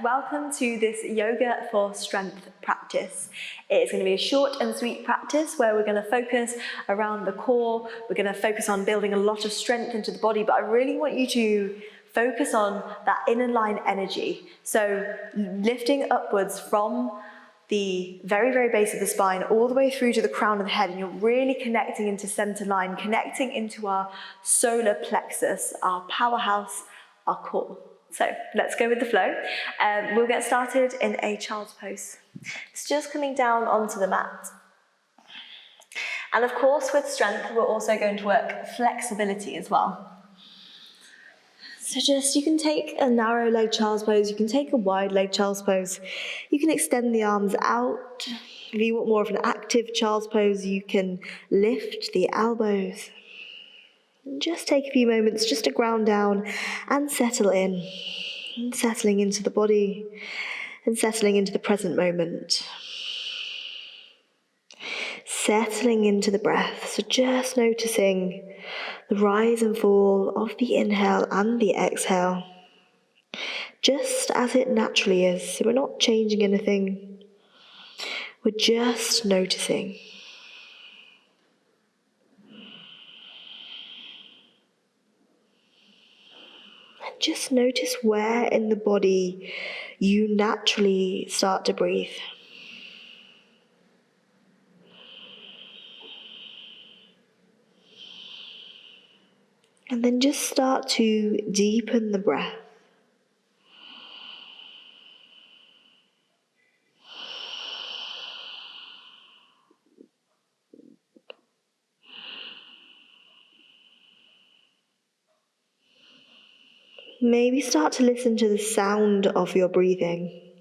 welcome to this yoga for strength practice. It's going to be a short and sweet practice where we're going to focus around the core. We're going to focus on building a lot of strength into the body, but I really want you to focus on that inner line energy. So lifting upwards from the very, very base of the spine all the way through to the crown of the head, and you're really connecting into center line, connecting into our solar plexus, our powerhouse, our core. So let's go with the flow. We'll get started in a child's pose. It's just coming down onto the mat. And of course, with strength, we're also going to work flexibility as well. So you can take a narrow leg child's pose, you can take a wide leg child's pose, you can extend the arms out. If you want more of an active child's pose, you can lift the elbows. And just take a few moments just to ground down and settle in, and settling into the body and settling into the present moment. Settling into the breath, so just noticing the rise and fall of the inhale and the exhale, just as it naturally is. So we're not changing anything, we're just noticing. And just notice where in the body you naturally start to breathe. And then just start to deepen the breath. Maybe start to listen to the sound of your breathing.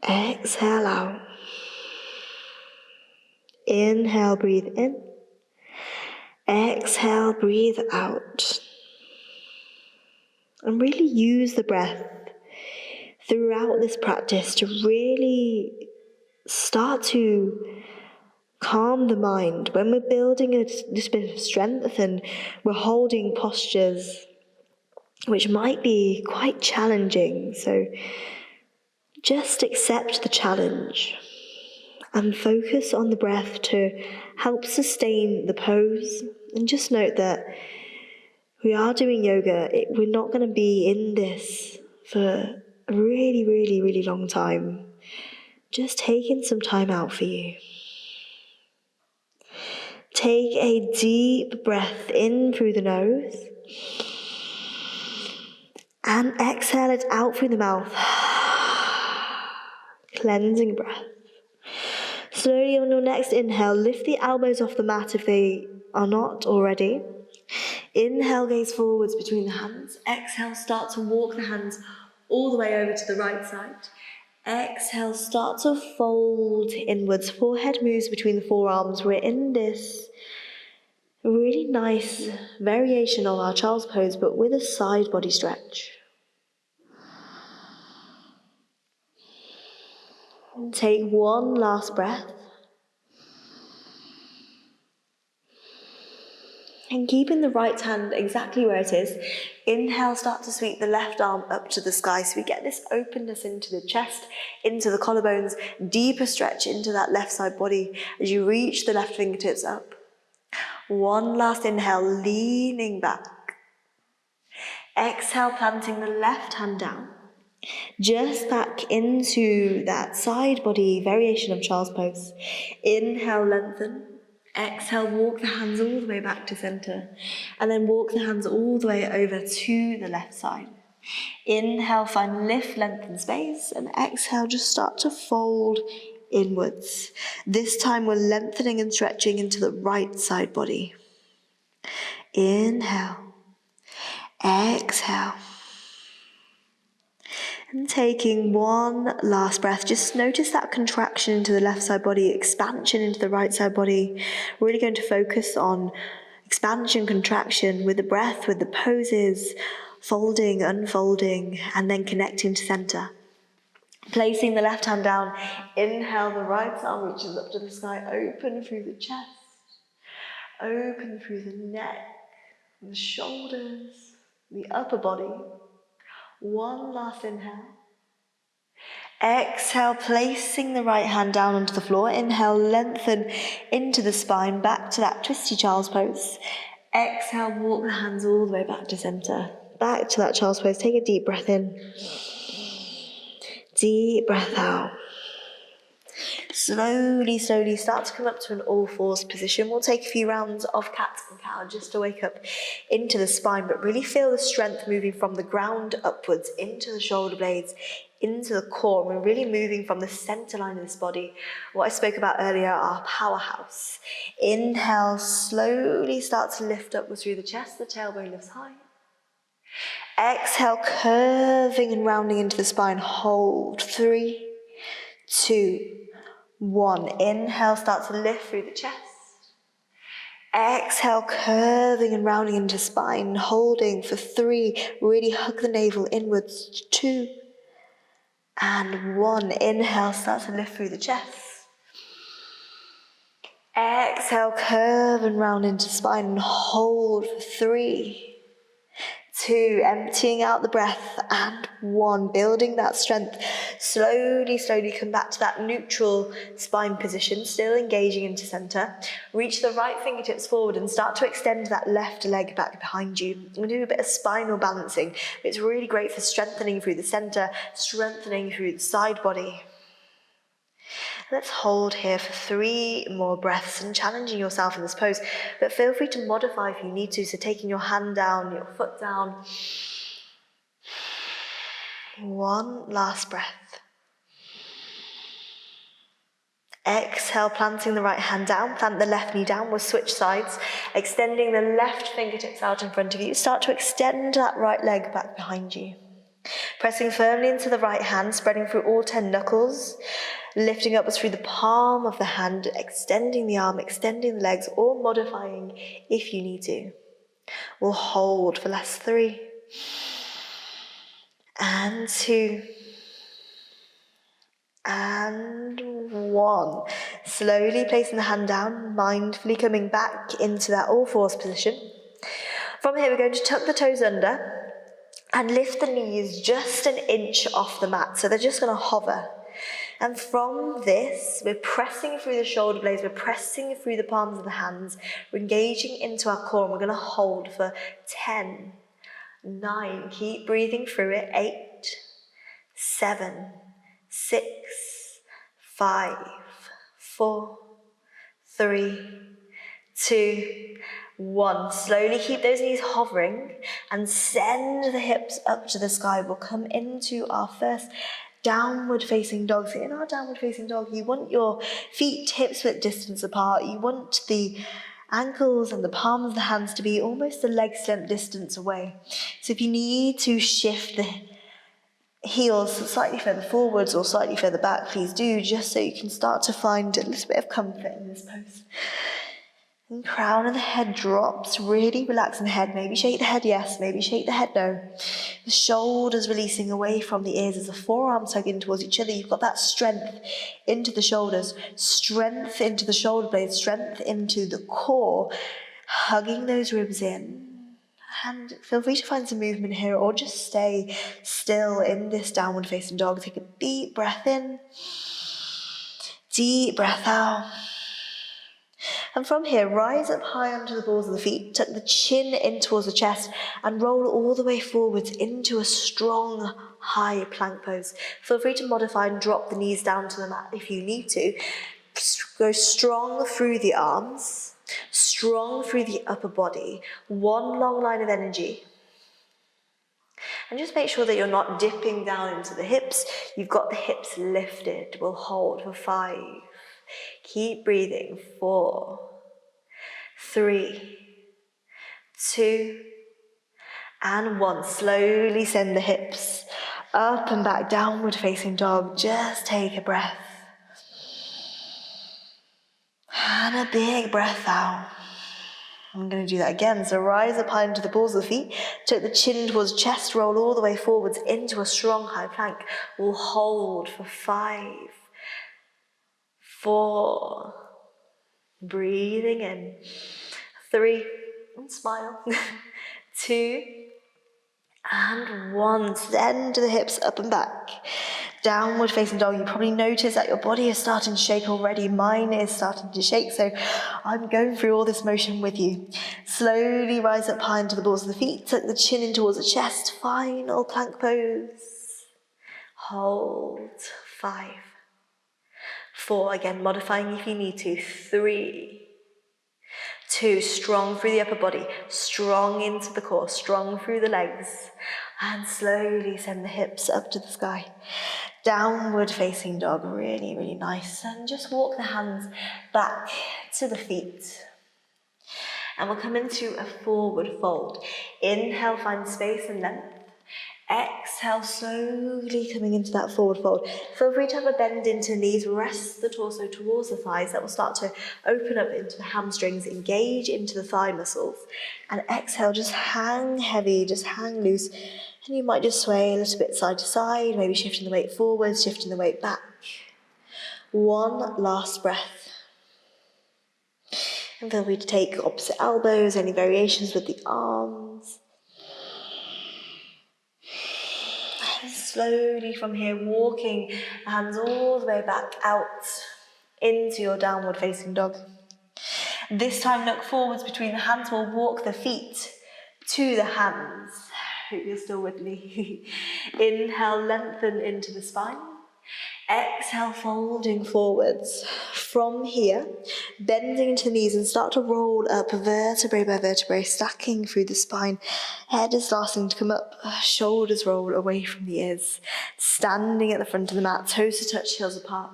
Exhale out. Inhale, breathe in. Exhale, breathe out. And really use the breath throughout this practice to really start to calm the mind. When we're building this bit of strength and we're holding postures which might be quite challenging, so just accept the challenge and focus on the breath to help sustain the pose. And just note that we are doing yoga. We're not going to be in this for a really, really, really long time. Just taking some time out for you. Take a deep breath in through the nose and exhale it out through the mouth. Cleansing breath. Slowly on your next inhale, lift the elbows off the mat if they are not already. Inhale, gaze forwards between the hands. Exhale, start to walk the hands all the way over to the right side. Exhale, start to fold inwards. Forehead moves between the forearms. We're in this really nice variation of our child's pose, but with a side body stretch. And take one last breath. And keeping the right hand exactly where it is, inhale, start to sweep the left arm up to the sky. So we get this openness into the chest, into the collarbones, deeper stretch into that left side body as you reach the left fingertips up. One last inhale, leaning back. Exhale, planting the left hand down. Just back into that side body variation of child's pose. Inhale, lengthen. Exhale, walk the hands all the way back to center. And then walk the hands all the way over to the left side. Inhale, find lift, lengthen space. And exhale, just start to fold inwards. This time we're lengthening and stretching into the right side body. Inhale. Exhale. And taking one last breath, just notice that contraction into the left side body, expansion into the right side body. We're really going to focus on expansion, contraction with the breath, with the poses, folding, unfolding, and then connecting to center. Placing the left hand down, inhale, the right arm reaches up to the sky, open through the chest, open through the neck, the shoulders, the upper body. One last inhale. Exhale, placing the right hand down onto the floor. Inhale, lengthen into the spine, back to that twisty child's pose. Exhale, walk the hands all the way back to center. Back to that child's pose. Take a deep breath in. Deep breath out. Slowly, slowly start to come up to an all-fours position. We'll take a few rounds of cat and cow just to wake up into the spine, but really feel the strength moving from the ground upwards into the shoulder blades, into the core. We're really moving from the center line of this body. What I spoke about earlier, our powerhouse. Inhale, slowly start to lift upwards through the chest. The tailbone lifts high. Exhale, curving and rounding into the spine. Hold. 3, 2, 1. Inhale, start to lift through the chest. Exhale, curving and rounding into spine, holding for 3. Really hug the navel inwards. 2 and 1. Inhale, start to lift through the chest. Exhale, curve and round into spine and hold for 3, 2, emptying out the breath, and 1, building that strength. Slowly, slowly come back to that neutral spine position, still engaging into center. Reach the right fingertips forward and start to extend that left leg back behind you. I'm going to do a bit of spinal balancing. It's really great for strengthening through the center, strengthening through the side body. Let's hold here for 3 more breaths and challenging yourself in this pose, but feel free to modify if you need to, so taking your hand down, your foot down. 1 last breath. Exhale, planting the right hand down, plant the left knee down. We'll switch sides, extending the left fingertips out in front of you. Start to extend that right leg back behind you. Pressing firmly into the right hand, spreading through all 10 knuckles, lifting upwards through the palm of the hand, extending the arm, extending the legs, or modifying if you need to. We'll hold for last 3 and 2 and 1. Slowly placing the hand down, mindfully coming back into that all-fours position. From here, we're going to tuck the toes under and lift the knees just an inch off the mat. So they're just going to hover. And from this, we're pressing through the shoulder blades, we're pressing through the palms of the hands, we're engaging into our core, and we're going to hold for 10, 9, keep breathing through it, 8, 7, 6, 5, 4, 3, 2, 1. Slowly keep those knees hovering and send the hips up to the sky. We'll come into our first downward facing dog. So in our downward facing dog, you want your feet hips width distance apart. You want the ankles and the palms of the hands to be almost a leg length distance away. So if you need to shift the heels slightly further forwards or slightly further back, please do, just so you can start to find a little bit of comfort in this pose. And crown of the head drops, really relaxing the head. Maybe shake the head yes, maybe shake the head no. The shoulders releasing away from the ears as the forearms hug in towards each other. You've got that strength into the shoulders, strength into the shoulder blades, strength into the core, hugging those ribs in. And feel free to find some movement here or just stay still in this downward facing dog. Take a deep breath in, deep breath out. And from here, rise up high onto the balls of the feet, tuck the chin in towards the chest, and roll all the way forwards into a strong, high plank pose. Feel free to modify and drop the knees down to the mat if you need to. Go strong through the arms, strong through the upper body, one long line of energy. And just make sure that you're not dipping down into the hips. You've got the hips lifted. We'll hold for 5. Keep breathing. 4, 3, 2, and 1. Slowly send the hips up and back, downward facing dog. Just take a breath. And a big breath out. I'm going to do that again. So rise up high into the balls of the feet. Take the chin towards the chest. Roll all the way forwards into a strong high plank. We'll hold for 5, 4, breathing in, 3, and smile, 2, And one. Send the hips up and back. Downward facing dog. You probably notice that your body is starting to shake already. Mine is starting to shake, so I'm going through all this motion with you. Slowly rise up high into the balls of the feet. Tuck the chin in towards the chest. Final plank pose. Hold. 5, 4. Again, modifying if you need to. 3, 2, strong through the upper body, strong into the core, strong through the legs, and slowly send the hips up to the sky. Downward facing dog, really, really nice. And just walk the hands back to the feet. And we'll come into a forward fold. Inhale, find space and length. Exhale, slowly coming into that forward fold. Feel free to have a bend into the knees, rest the torso towards the thighs. That will start to open up into the hamstrings, engage into the thigh muscles. And exhale, just hang heavy, just hang loose. And you might just sway a little bit side to side, maybe shifting the weight forwards, shifting the weight back. One last breath. And feel free to take opposite elbows, any variations with the arms. Slowly from here, walking the hands all the way back out into your downward facing dog. This time look forwards between the hands. We'll walk the feet to the hands. Hope you're still with me. Inhale, lengthen into the spine. Exhale, folding forwards. From here, bending into the knees and start to roll up vertebrae by vertebrae, stacking through the spine. Head is starting to come up, shoulders roll away from the ears. Standing at the front of the mat, toes to touch, heels apart.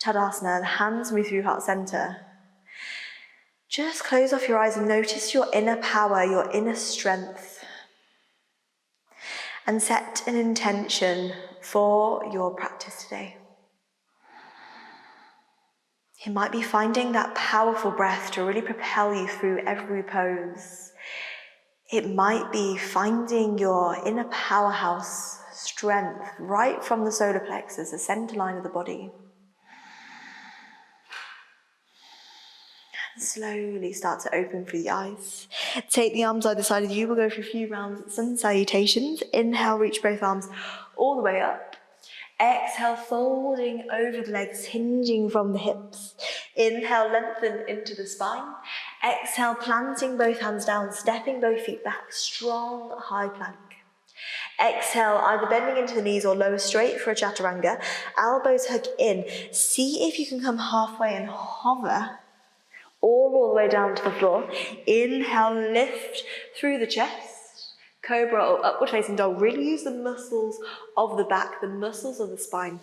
Tadasana, the hands move through heart center. Just close off your eyes and notice your inner power, your inner strength. And set an intention for your practice today. It might be finding that powerful breath to really propel you through every pose. It might be finding your inner powerhouse strength right from the solar plexus, the center line of the body. And slowly start to open through the eyes. Take the arms either side of you. We'll go for a few rounds of sun salutations. Inhale, reach both arms all the way up. Exhale, folding over the legs, hinging from the hips. Inhale, lengthen into the spine. Exhale, planting both hands down, stepping both feet back, strong high plank. Exhale, either bending into the knees or lower straight for a chaturanga. Elbows hug in. See if you can come halfway and hover all the way down to the floor. Inhale, lift through the chest. Cobra or upward facing dog. Really use the muscles of the back, the muscles of the spine.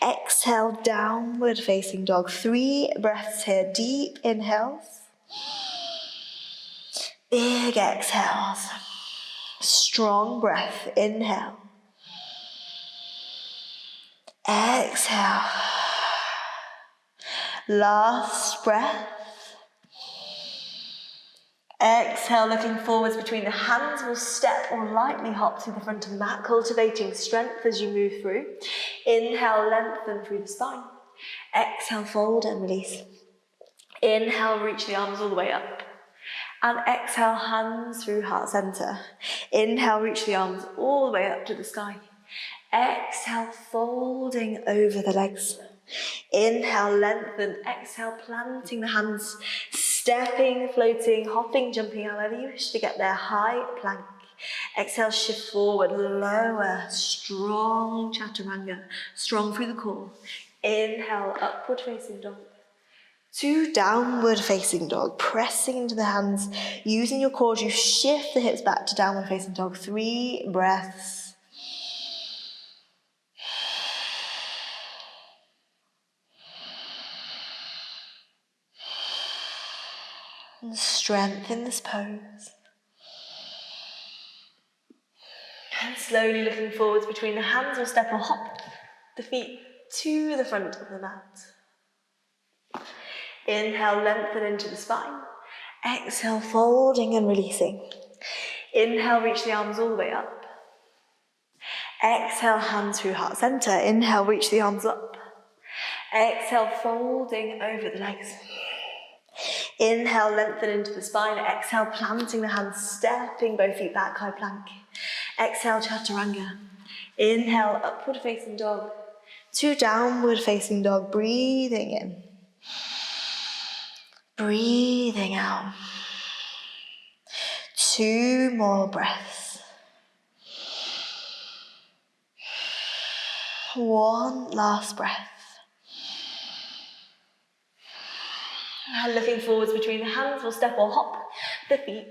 Exhale, downward facing dog. 3 breaths here. Deep inhales. Big exhales. Strong breath. Inhale. Exhale. Last breath. Exhale, looking forwards between the hands. We'll step or lightly hop to the front of the mat, cultivating strength as you move through. Inhale, lengthen through the spine. Exhale, fold and release. Inhale, reach the arms all the way up. And exhale, hands through heart center. Inhale, reach the arms all the way up to the sky. Exhale, folding over the legs. Inhale, lengthen. Exhale, planting the hands. Stepping, floating, hopping, jumping, however you wish to get there. High plank. Exhale, shift forward, lower, strong chaturanga. Strong through the core. Inhale, upward facing dog. 2 downward facing dog. Pressing into the hands. Using your core, you shift the hips back to downward facing dog. 3 breaths. And strength in this pose. And slowly looking forwards between the hands, we'll step or hop the feet to the front of the mat. Inhale, lengthen into the spine. Exhale, folding and releasing. Inhale, reach the arms all the way up. Exhale, hands through heart center. Inhale, reach the arms up. Exhale, folding over the legs. Inhale, lengthen into the spine. Exhale, planting the hands, stepping both feet back, high plank. Exhale, chaturanga. Inhale, upward facing dog. To downward facing dog, breathing in. Breathing out. 2 more breaths. 1 last breath. And looking forwards between the hands, we'll step or hop the feet.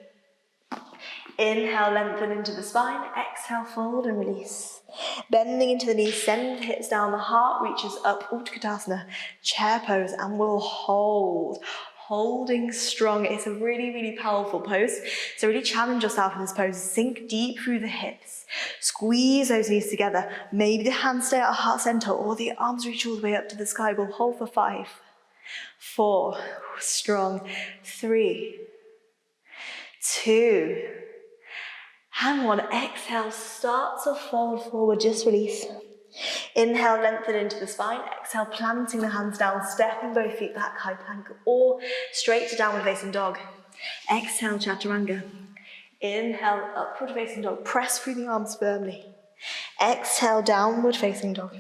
Inhale, lengthen into the spine. Exhale, fold and release. Bending into the knees, send the hips down, the heart reaches up, Utkatasana, chair pose, and we'll hold. Holding strong. It's a really, really powerful pose. So really challenge yourself in this pose. Sink deep through the hips. Squeeze those knees together. Maybe the hands stay at heart center or the arms reach all the way up to the sky. We'll hold for 5, 4, strong, 3, 2, and 1. Exhale, start to fold forward, just release. Inhale, lengthen into the spine. Exhale, planting the hands down, stepping both feet back, high plank, or straight to downward facing dog. Exhale, chaturanga. Inhale, upward facing dog. Press through the arms firmly. Exhale, downward facing dog.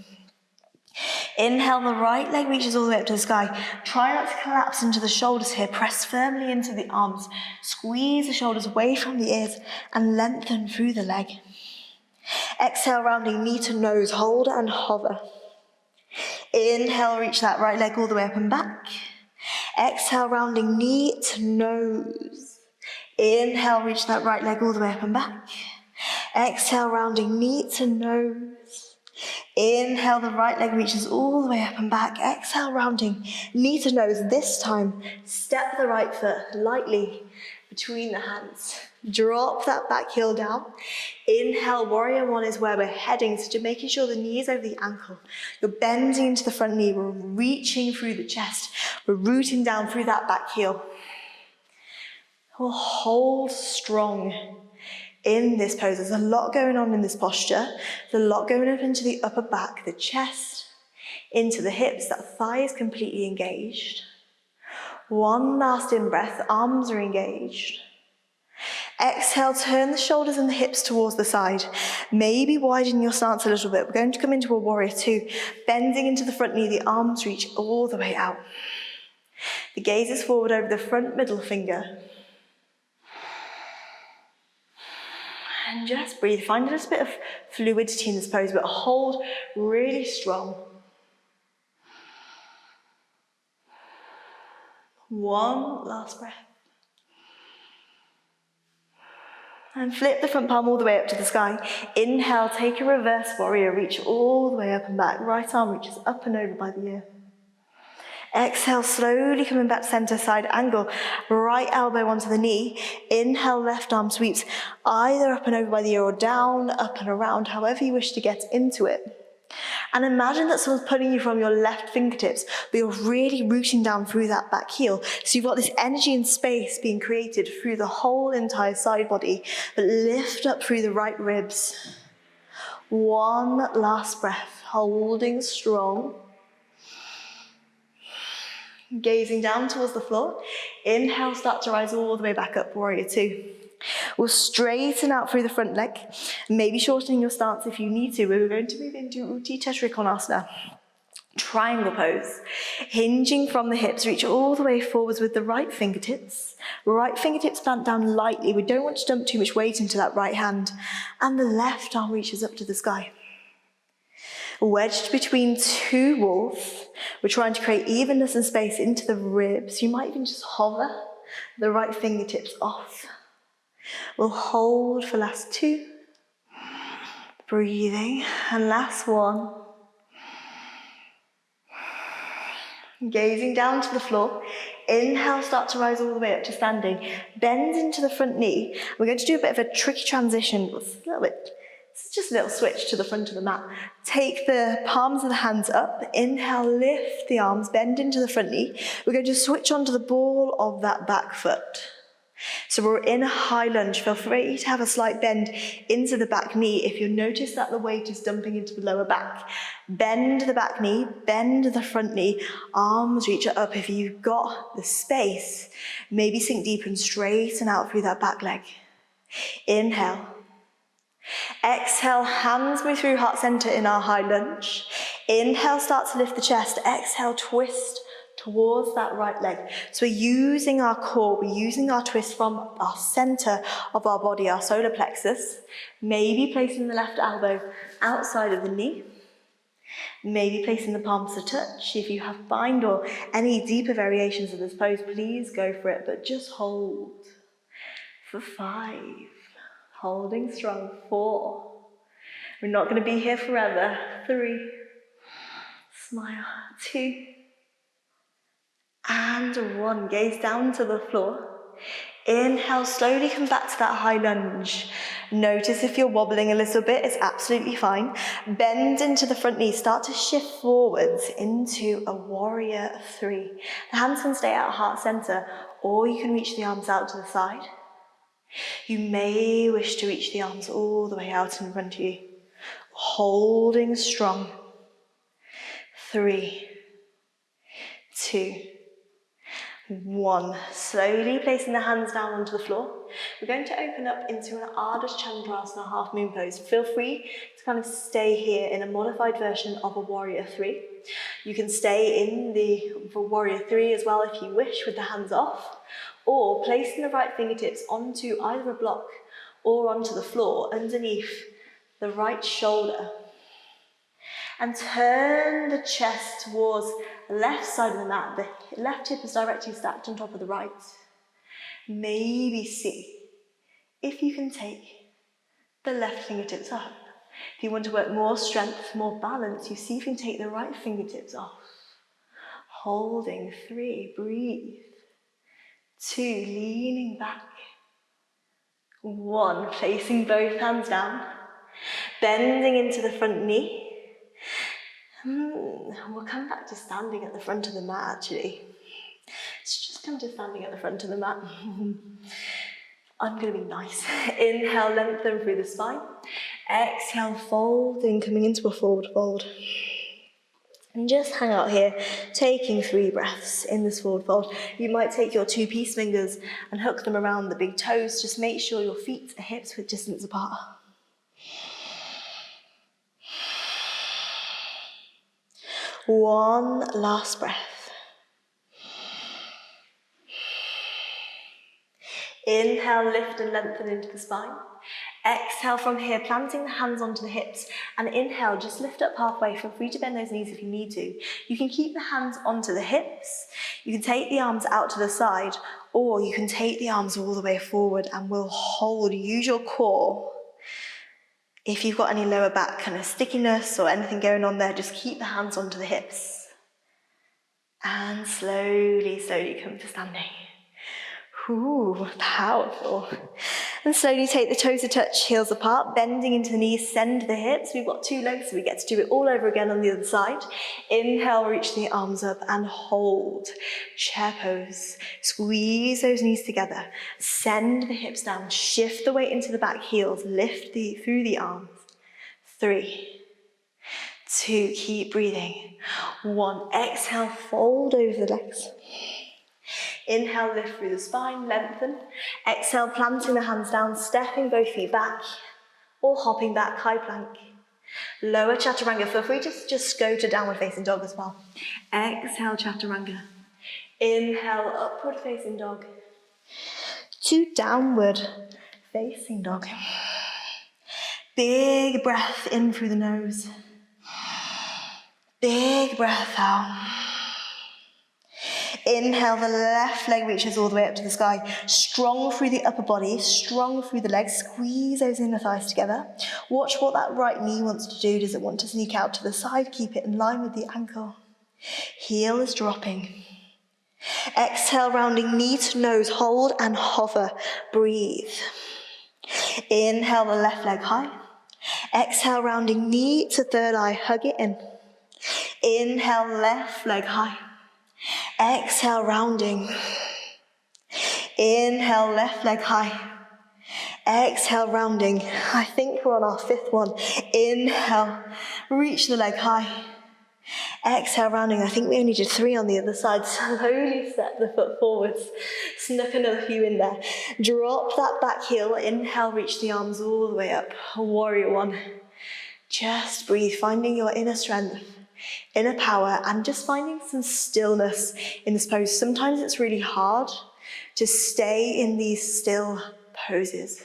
Inhale, the right leg reaches all the way up to the sky. Try not to collapse into the shoulders here. Press firmly into the arms. Squeeze the shoulders away from the ears and lengthen through the leg. Exhale, rounding knee to nose. Hold and hover. Inhale, reach that right leg all the way up and back. Exhale, rounding knee to nose. Inhale, reach that right leg all the way up and back. Exhale, rounding knee to nose. Inhale, the right leg reaches all the way up and back. Exhale, rounding knee to nose. This time, step the right foot lightly between the hands. Drop that back heel down. Inhale, warrior 1 is where we're heading. So just making sure the knee is over the ankle. You're bending into the front knee. We're reaching through the chest. We're rooting down through that back heel. We'll hold strong in this pose. There's a lot going on in this posture. There's a lot going up into the upper back, the chest, into the hips. That thigh is completely engaged. 1 last in-breath, arms are engaged. Exhale, turn the shoulders and the hips towards the side. Maybe widen your stance a little bit. We're going to come into a warrior 2. Bending into the front knee, the arms reach all the way out. The gaze is forward over the front middle finger. And just breathe. Find a little bit of fluidity in this pose, but hold really strong. 1 last breath. And flip the front palm all the way up to the sky. Inhale, take a reverse warrior, reach all the way up and back. Right arm reaches up and over by the ear. Exhale, slowly coming back to center, side angle. Right elbow onto the knee. Inhale, left arm sweeps either up and over by the ear or down, up and around, however you wish to get into it. And imagine that someone's pulling you from your left fingertips, but you're really rooting down through that back heel. So you've got this energy and space being created through the whole entire side body, but lift up through the right ribs. 1 last breath, holding strong. Gazing down towards the floor. Inhale, start to rise all the way back up, warrior 2. We'll straighten out through the front leg, maybe shortening your stance if you need to. We're going to move into Utthita Trikonasana, triangle pose. Hinging from the hips, reach all the way forwards with the right fingertips. Right fingertips plant down lightly. We don't want to dump too much weight into that right hand. And the left arm reaches up to the sky. Wedged between 2 walls, we're trying to create evenness and space into the ribs. You might even just hover the right fingertips off. We'll hold for last 2. Breathing. And last 1. Gazing down to the floor. Inhale, start to rise all the way up to standing. Bend into the front knee. We're going to do a bit of a tricky transition. It's just a little switch to the front of the mat. Take the palms of the hands up. Inhale, lift the arms, bend into the front knee. We're going to switch onto the ball of that back foot. So we're in a high lunge. Feel free to have a slight bend into the back knee if you notice that the weight is dumping into the lower back. Bend the back knee, bend the front knee, arms reach up. If you've got the space, maybe sink deep and straighten out through that back leg. Inhale. Exhale, hands move through heart center in our high lunge. Inhale, start to lift the chest. Exhale, twist towards that right leg. So we're using our core, we're using our twist from our center of our body, our solar plexus. Maybe placing the left elbow outside of the knee. Maybe placing the palms to touch. If you have bind or any deeper variations of this pose, please go for it, but just hold for 5. Holding strong, 4. We're not going to be here forever. 3. Smile. 2. And 1. Gaze down to the floor. Inhale, slowly come back to that high lunge. Notice if you're wobbling a little bit, it's absolutely fine. Bend into the front knee, start to shift forwards into a warrior 3. The hands can stay at heart center, or you can reach the arms out to the side. You may wish to reach the arms all the way out in front of you. Holding strong. 3, 2, 1. Slowly placing the hands down onto the floor. We're going to open up into an Ardha Chandrasana half moon pose. Feel free to kind of stay here in a modified version of a warrior 3. You can stay in the warrior 3 as well if you wish, with the hands off, or placing the right fingertips onto either a block or onto the floor underneath the right shoulder. And turn the chest towards the left side of the mat. The left hip is directly stacked on top of the right. Maybe see if you can take the left fingertips up. If you want to work more strength, more balance, you see if you can take the right fingertips off. Holding. 3, breathe. 2, leaning back. 1, placing both hands down. Bending into the front knee. We'll come back to standing at the front of the mat, actually. Let's just come to standing at the front of the mat. I'm going to be nice. Inhale, lengthen through the spine. Exhale, folding, coming into a forward fold. And just hang out here, taking 3 breaths in this forward fold. You might take your 2 peace fingers and hook them around the big toes. Just make sure your feet are hips width distance apart. One last breath. Inhale, lift and lengthen into the spine. Exhale from here, planting the hands onto the hips. And inhale, just lift up halfway. Feel free to bend those knees if you need to. You can keep the hands onto the hips. You can take the arms out to the side, or you can take the arms all the way forward and we'll hold. Use your core. If you've got any lower back kind of stickiness or anything going on there, just keep the hands onto the hips. And slowly, slowly come to standing. Ooh, powerful. And slowly take the toes to touch, heels apart, bending into the knees, send the hips. We've got 2 legs, so we get to do it all over again on the other side. Inhale, reach the arms up and hold. Chair pose. Squeeze those knees together. Send the hips down. Shift the weight into the back heels. Lift through the arms. 3, 2, keep breathing. 1, exhale, fold over the legs. Inhale, lift through the spine, lengthen. Exhale, planting the hands down, stepping both feet back, or hopping back, high plank. Lower chaturanga, feel free to just go to downward facing dog as well. Exhale, chaturanga. Inhale, upward facing dog. To downward facing dog. Big breath in through the nose. Big breath out. Inhale, the left leg reaches all the way up to the sky. Strong through the upper body, strong through the legs. Squeeze those inner thighs together. Watch what that right knee wants to do. Does it want to sneak out to the side? Keep it in line with the ankle. Heel is dropping. Exhale, rounding knee to nose. Hold and hover. Breathe. Inhale, the left leg high. Exhale, rounding knee to third eye. Hug it in. Inhale, left leg high. Exhale, rounding. Inhale, left leg high. Exhale, rounding. I think we're on our 5th one. Inhale, reach the leg high. Exhale, rounding. I think we only did 3 on the other side. Slowly step the foot forwards. Snuck another few in there. Drop that back heel. Inhale, reach the arms all the way up. Warrior one. Just breathe, finding your inner strength, inner power, and just finding some stillness in this pose. Sometimes it's really hard to stay in these still poses,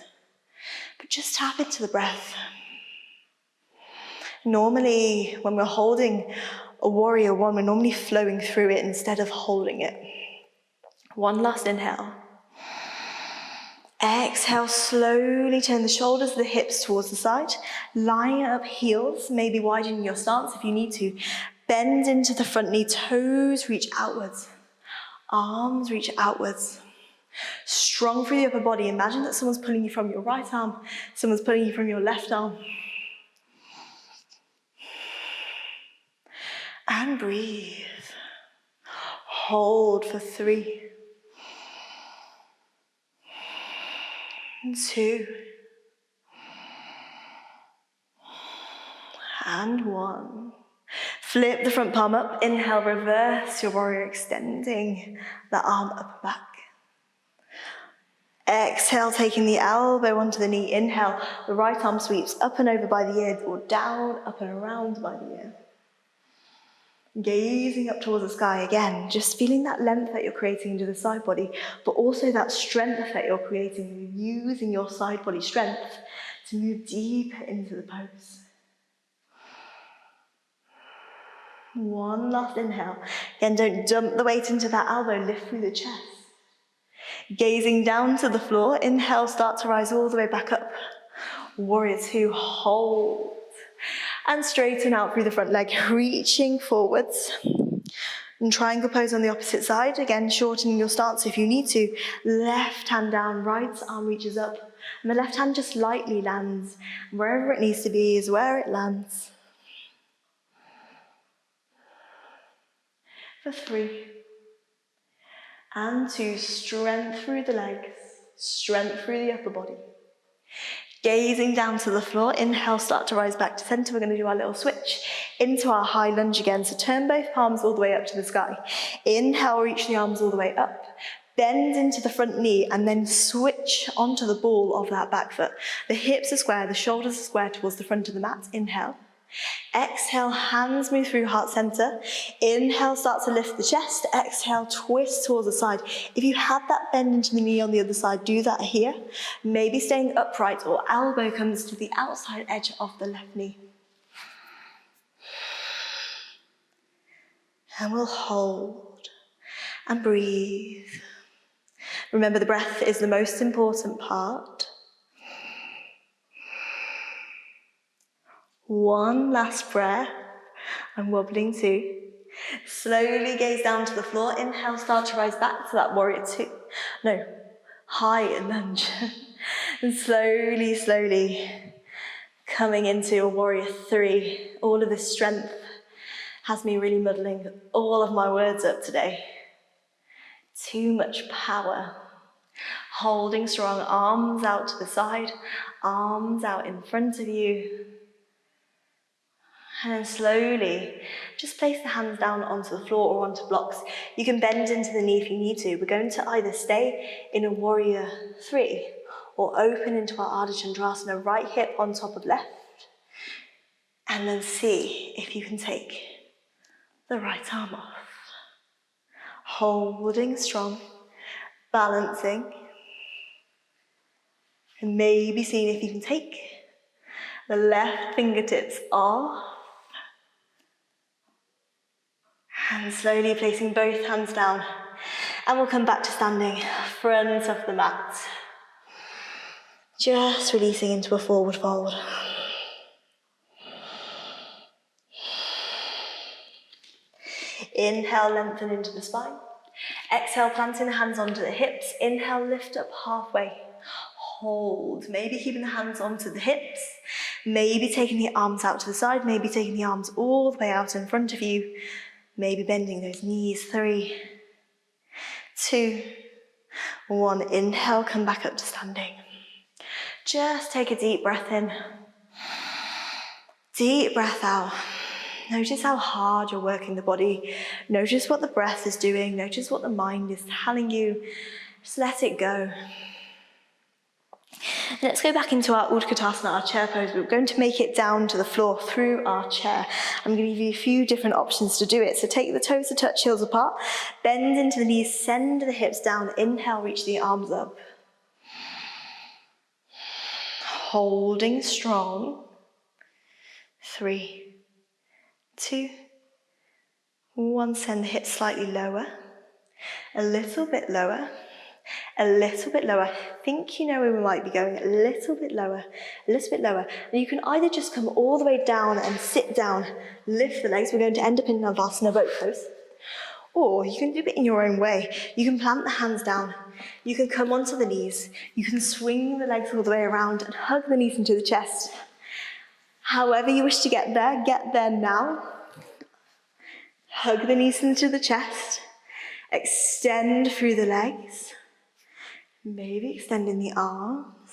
but just tap into the breath. Normally, when we're holding a warrior one, we're normally flowing through it instead of holding it. One last inhale. Exhale, slowly turn the shoulders, the hips towards the side. Line up heels, maybe widen your stance if you need to. Bend into the front knee, toes reach outwards. Arms reach outwards. Strong through the upper body. Imagine that someone's pulling you from your right arm, someone's pulling you from your left arm. And breathe. Hold for 3, 2, and 1. Flip the front palm up. Inhale, reverse your warrior, extending the arm up and back. Exhale, taking the elbow onto the knee. Inhale, the right arm sweeps up and over by the ear, or down, up and around by the ear. Gazing up towards the sky again, just feeling that length that you're creating into the side body, but also that strength that you're creating, using your side body strength to move deeper into the pose. One last inhale. Again, don't dump the weight into that elbow, lift through the chest. Gazing down to the floor, inhale, start to rise all the way back up. Warrior two, hold. And straighten out through the front leg, reaching forwards. And triangle pose on the opposite side. Again, shortening your stance if you need to. Left hand down, right arm reaches up. And the left hand just lightly lands. Wherever it needs to be is where it lands. For 3. And 2, strength through the legs, strength through the upper body. Gazing down to the floor, inhale, start to rise back to center. We're going to do our little switch into our high lunge again. So turn both palms all the way up to the sky. Inhale, reach the arms all the way up. Bend into the front knee and then switch onto the ball of that back foot. The hips are square, the shoulders are square towards the front of the mat. Inhale. Exhale, hands move through heart center. Inhale, start to lift the chest. Exhale, twist towards the side. If you had that bend into the knee on the other side, do that here. Maybe staying upright or elbow comes to the outside edge of the left knee. And we'll hold and breathe. Remember, the breath is the most important part. One last breath. I'm wobbling 2. Slowly gaze down to the floor. Inhale, start to rise back to that warrior 2. No, high lunge. And slowly, slowly coming into a warrior 3. All of this strength has me really muddling all of my words up today. Too much power. Holding strong, arms out to the side, arms out in front of you. And then slowly, just place the hands down onto the floor or onto blocks. You can bend into the knee if you need to. We're going to either stay in a warrior 3 or open into our Ardha Chandrasana, right hip on top of left. And then see if you can take the right arm off. Holding strong, balancing. And maybe seeing if you can take the left fingertips off. And slowly placing both hands down. And we'll come back to standing front of the mat. Just releasing into a forward fold. Inhale, lengthen into the spine. Exhale, planting the hands onto the hips. Inhale, lift up halfway. Hold. Maybe keeping the hands onto the hips. Maybe taking the arms out to the side. Maybe taking the arms all the way out in front of you. Maybe bending those knees. 3, 2, 1. Inhale, come back up to standing. Just take a deep breath in. Deep breath out. Notice how hard you're working the body. Notice what the breath is doing. Notice what the mind is telling you. Just let it go. And let's go back into our Utkatasana, our chair pose. We're going to make it down to the floor through our chair. I'm going to give you a few different options to do it. So take the toes to touch, heels apart. Bend into the knees, send the hips down. Inhale, reach the arms up. Holding strong. 3, 2, 1. Send the hips slightly lower. A little bit lower. A little bit lower. I think you know where we might be going. A little bit lower. A little bit lower. And you can either just come all the way down and sit down, lift the legs. We're going to end up in Navasana boat pose. Or you can do it in your own way. You can plant the hands down. You can come onto the knees. You can swing the legs all the way around and hug the knees into the chest. However you wish to get there now. Hug the knees into the chest. Extend through the legs. Maybe extending the arms.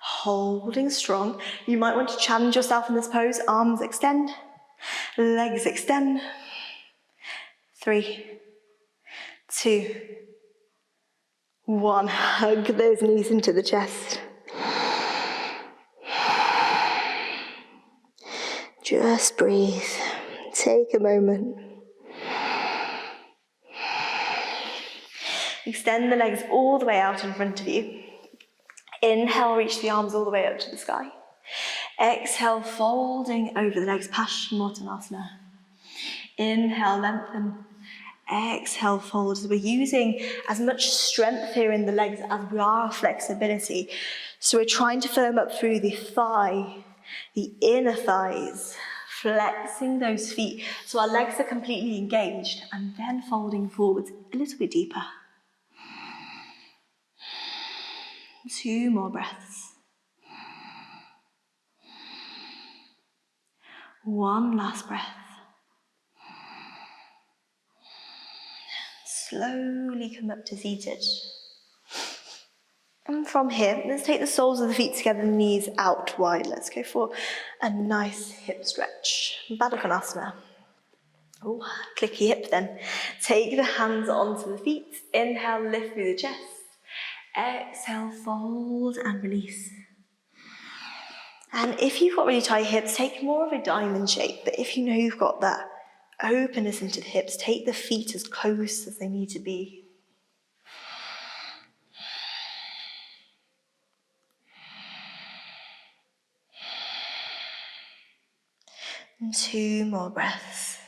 Holding strong. You might want to challenge yourself in this pose. Arms extend. Legs extend. 3, 2, 1. Hug those knees into the chest. Just breathe. Take a moment. Extend the legs all the way out in front of you. Inhale, reach the arms all the way up to the sky. Exhale, folding over the legs, Paschimottanasana. Inhale, lengthen. Exhale, fold. So we're using as much strength here in the legs as we are flexibility. So we're trying to firm up through the thigh, the inner thighs, flexing those feet so our legs are completely engaged, and then folding forwards a little bit deeper. 2 more breaths. 1 last breath. Slowly come up to seated. And from here, let's take the soles of the feet together, knees out wide. Let's go for a nice hip stretch. Baddha Konasana. Oh, clicky hip then. Take the hands onto the feet. Inhale, lift through the chest. Exhale, fold and release. And if you've got really tight hips, take more of a diamond shape. But if you know you've got that openness into the hips, take the feet as close as they need to be. And 2 more breaths.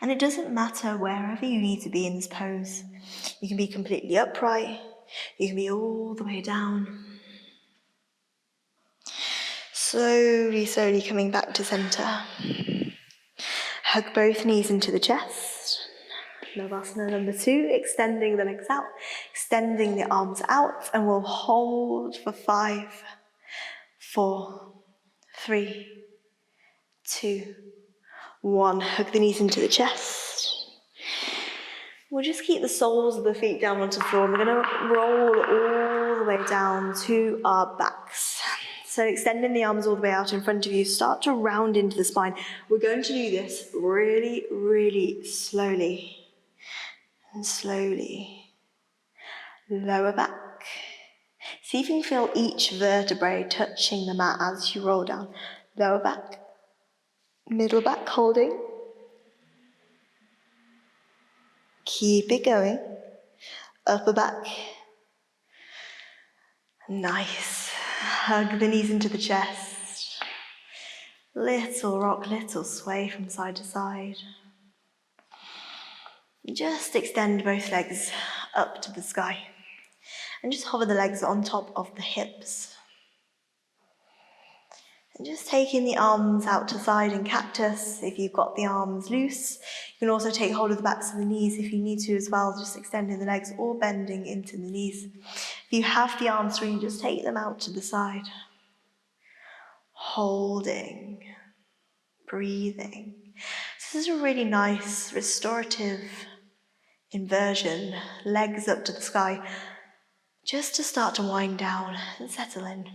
And it doesn't matter wherever you need to be in this pose. You can be completely upright. You can be all the way down. Slowly, slowly coming back to center. Hug both knees into the chest. Navasana number 2, extending the legs out, extending the arms out, and we'll hold for 5, 4, 3, 2, 1. Hug the knees into the chest. We'll just keep the soles of the feet down onto the floor. We're going to roll all the way down to our backs. So extending the arms all the way out in front of you, start to round into the spine. We're going to do this really, really slowly. And slowly. Lower back. See if you can feel each vertebrae touching the mat as you roll down. Lower back. Middle back holding. Keep it going. Upper back. Nice. Hug the knees into the chest. Little rock, little sway from side to side. Just extend both legs up to the sky. And just hover the legs on top of the hips. And just taking the arms out to side in cactus if you've got the arms loose. You can also take hold of the backs of the knees if you need to as well, just extending the legs or bending into the knees. If you have the arms free, just take them out to the side. Holding, breathing. This is a really nice restorative inversion, legs up to the sky, just to start to wind down and settle in.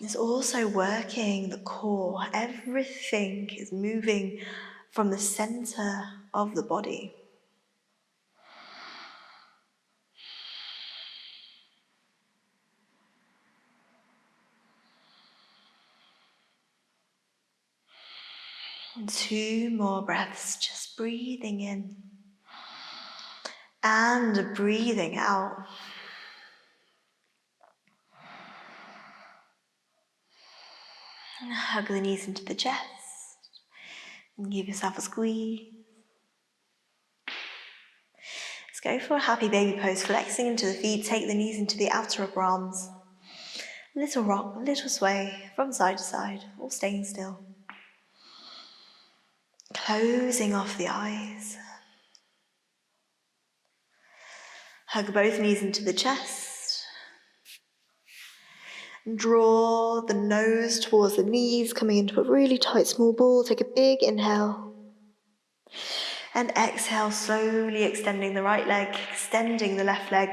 It's also working the core. Everything is moving from the center of the body. And 2 more breaths, just breathing in and breathing out. And hug the knees into the chest and give yourself a squeeze. Let's go for a happy baby pose, flexing into the feet, take the knees into the outer upper arms. Little rock, little sway from side to side, all staying still. Closing off the eyes. Hug both knees into the chest. Draw the nose towards the knees, coming into a really tight small ball. Take a big inhale. And exhale, slowly extending the right leg, extending the left leg.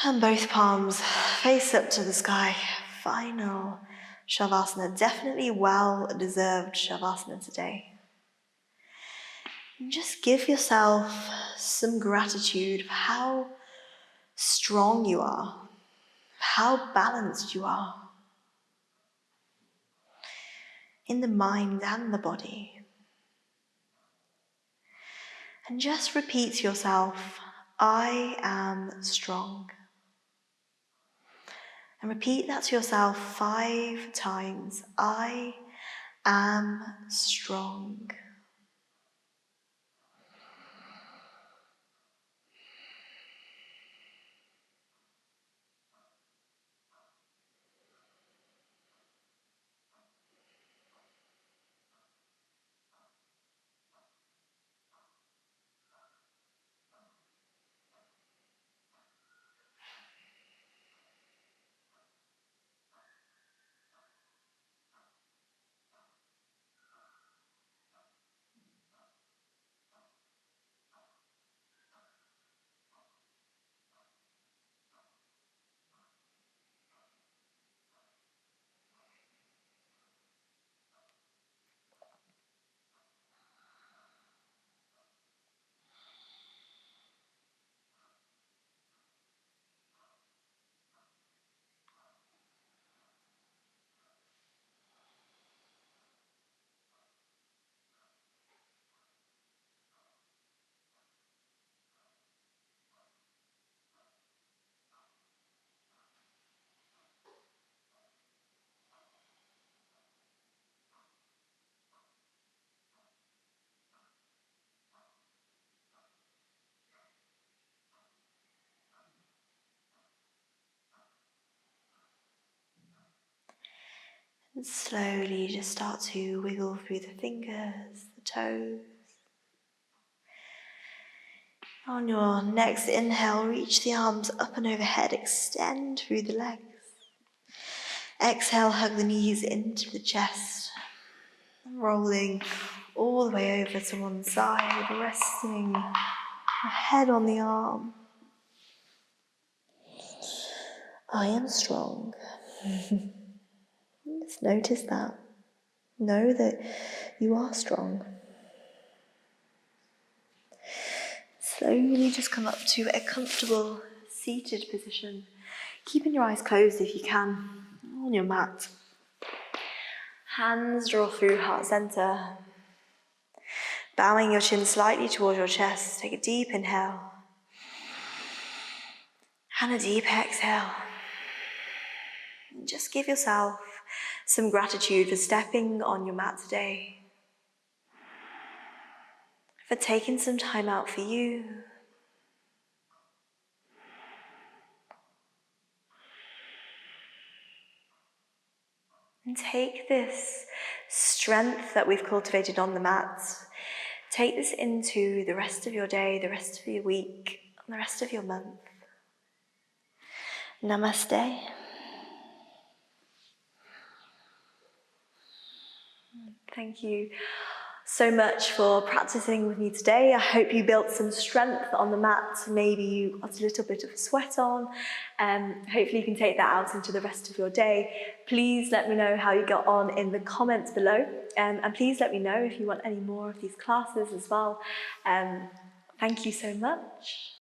And both palms face up to the sky. Final Shavasana. Definitely well-deserved Shavasana today. And just give yourself some gratitude for how strong you are, how balanced you are in the mind and the body. And just repeat to yourself, I am strong. And repeat that to yourself 5 times. I am strong. And slowly just start to wiggle through the fingers, the toes. On your next inhale, reach the arms up and overhead, extend through the legs. Exhale, hug the knees into the chest, rolling all the way over to one side, resting your head on the arm. I am strong. Just notice that. Know that you are strong. Slowly just come up to a comfortable seated position, keeping your eyes closed if you can, on your mat. Hands draw through heart center. Bowing your chin slightly towards your chest, take a deep inhale. And a deep exhale. And just give yourself some gratitude for stepping on your mat today, for taking some time out for you. And take this strength that we've cultivated on the mat, take this into the rest of your day, the rest of your week, and the rest of your month. Namaste. Thank you so much for practicing with me today. I hope you built some strength on the mat. Maybe you got a little bit of sweat on. Hopefully you can take that out into the rest of your day. Please let me know how you got on in the comments below. And please let me know if you want any more of these classes as well. Thank you so much.